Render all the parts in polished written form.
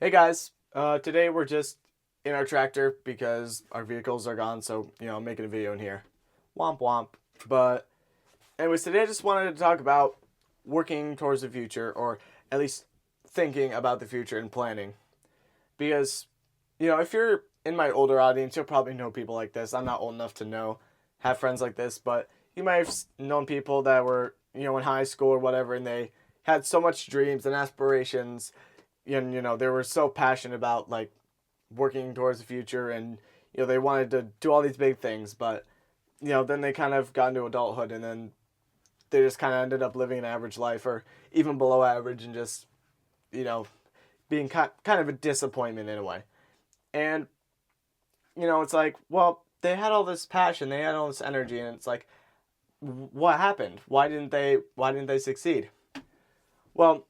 Hey guys, today we're just in our tractor because our vehicles are gone, so I'm making a video in here. Womp womp. But anyways, today I just wanted to talk about working towards the future, or at least thinking about the future and planning. Because, if you're in my older audience, you'll probably know people like this. I'm not old enough to have friends like this, but you might have known people that were, in high school or whatever, and they had so much dreams and aspirations, and they were so passionate about like working towards the future, and they wanted to do all these big things, but then they kind of got into adulthood, and then they just kind of ended up living an average life or even below average, and just you know being kind of a disappointment in a way. And it's like, well, they had all this passion, they had all this energy, and it's like, what happened? Why didn't they succeed? Well,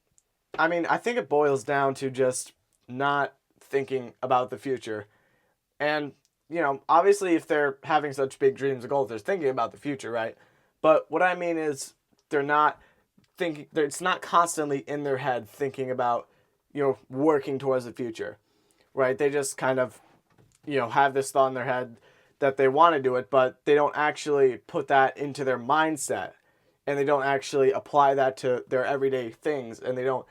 I mean, I think it boils down to just not thinking about the future. And, obviously, if they're having such big dreams and goals, they're thinking about the future, right? But what I mean is, they're not it's not constantly in their head thinking about, working towards the future, right? They just kind of, have this thought in their head that they want to do it, but they don't actually put that into their mindset, and they don't actually apply that to their everyday things, and they don't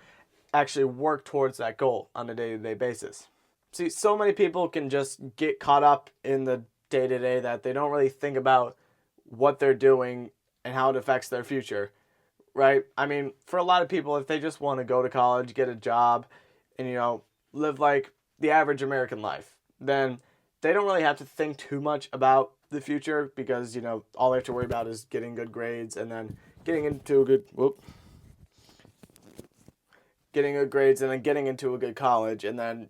actually work towards that goal on a day-to-day basis. See, so many people can just get caught up in the day-to-day that they don't really think about what they're doing and how it affects their future, right? I mean, for a lot of people, if they just want to go to college, get a job, and live like the average American life, then they don't really have to think too much about the future, because all they have to worry about is getting good grades, and then getting into a good getting good grades, and then getting into a good college, and then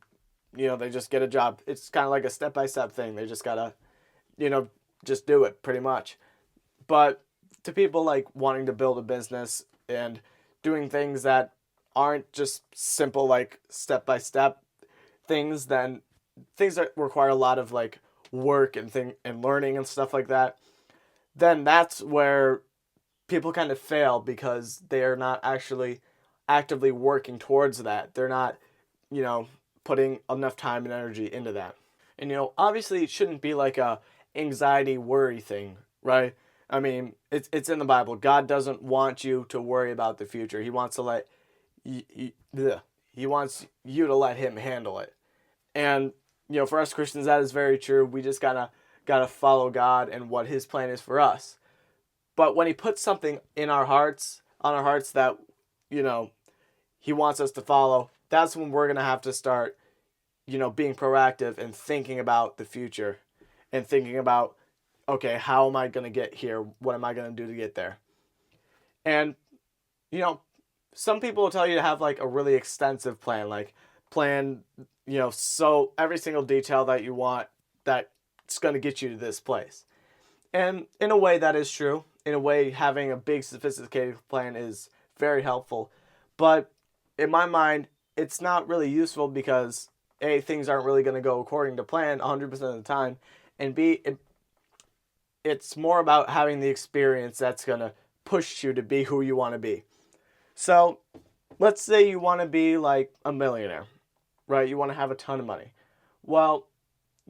they just get a job. It's kind of like a step-by-step thing. They just gotta you know just do it pretty much. But to people like wanting to build a business and doing things that aren't just simple, like step-by-step things, then things that require a lot of like work and learning and stuff like that, then that's where people kind of fail, because they are not actually actively working towards that. They're not, you know, putting enough time and energy into that. And obviously it shouldn't be like a anxiety worry thing, right? I mean, it's in the Bible. God doesn't want you to worry about the future. He wants to let he wants you to let him handle it. And for us Christians, that is very true. We just gotta follow God and what His plan is for us. But when He puts something in our hearts, on our hearts, that you know He wants us to follow, that's when we're gonna have to start, being proactive and thinking about the future, and thinking about, okay, how am I gonna get here? What am I gonna do to get there? And you know, some people will tell you to have like a really extensive plan, like plan, so every single detail that you want, that's going to get you to this place. And in a way, that is true. In a way, having a big, sophisticated plan is very helpful. But in my mind, it's not really useful, because A, things aren't really going to go according to plan 100% of the time. And B, it's more about having the experience that's going to push you to be who you want to be. So let's say you want to be like a millionaire, right? You want to have a ton of money. Well,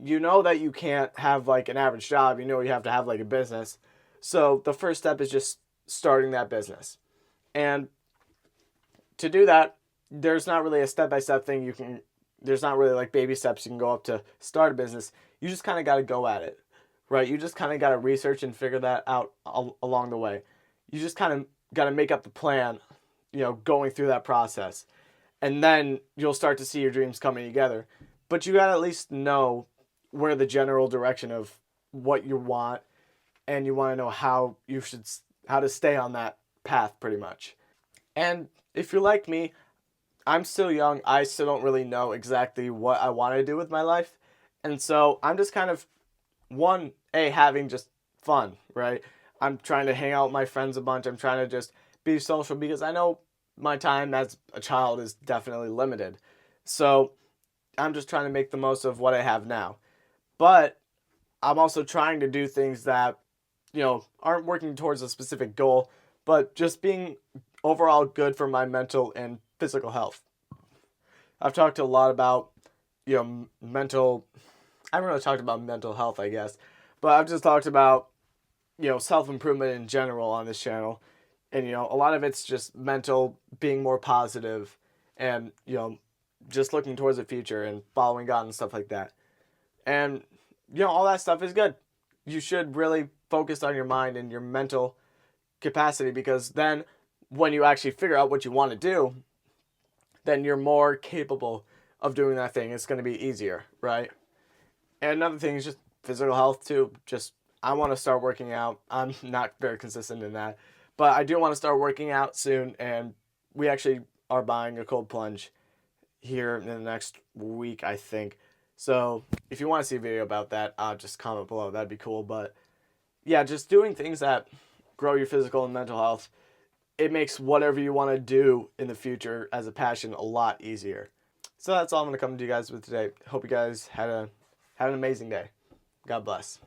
you know that you can't have like an average job. You have to have like a business. So the first step is just starting that business. And to do that, there's not really a step-by-step thing there's not really like baby steps you can go up to start a business. You just kind of got to go at it, right? You just kind of got to research and figure that out along the way. You just kind of got to make up the plan, going through that process. And then you'll start to see your dreams coming together. But you got to at least know where the general direction of what you want, and you want to know how to stay on that path, pretty much. And if you're like me, I'm still young. I still don't really know exactly what I want to do with my life. And so I'm just kind of, having just fun, right? I'm trying to hang out with my friends a bunch. I'm trying to just be social, because I know my time as a child is definitely limited. So I'm just trying to make the most of what I have now. But I'm also trying to do things that, aren't working towards a specific goal, but just being overall good for my mental and physical health. I've talked a lot about, mental. I haven't really talked about mental health, I guess, but I've just talked about, self improvement in general on this channel, and a lot of it's just mental, being more positive, and just looking towards the future and following God and stuff like that. And all that stuff is good. You should really focus on your mind and your mental capacity, because then when you actually figure out what you want to do, then you're more capable of doing that thing. It's going to be easier, right? And another thing is just physical health too. Just I want to start working out. I'm not very consistent in that, but I do want to start working out soon, and we actually are buying a cold plunge here in the next week, I think. So if you want to see a video about that, just comment below. That'd be cool. But yeah, just doing things that grow your physical and mental health, it makes whatever you want to do in the future as a passion a lot easier. So that's all I'm going to come to you guys with today. Hope you guys had an amazing day. God bless.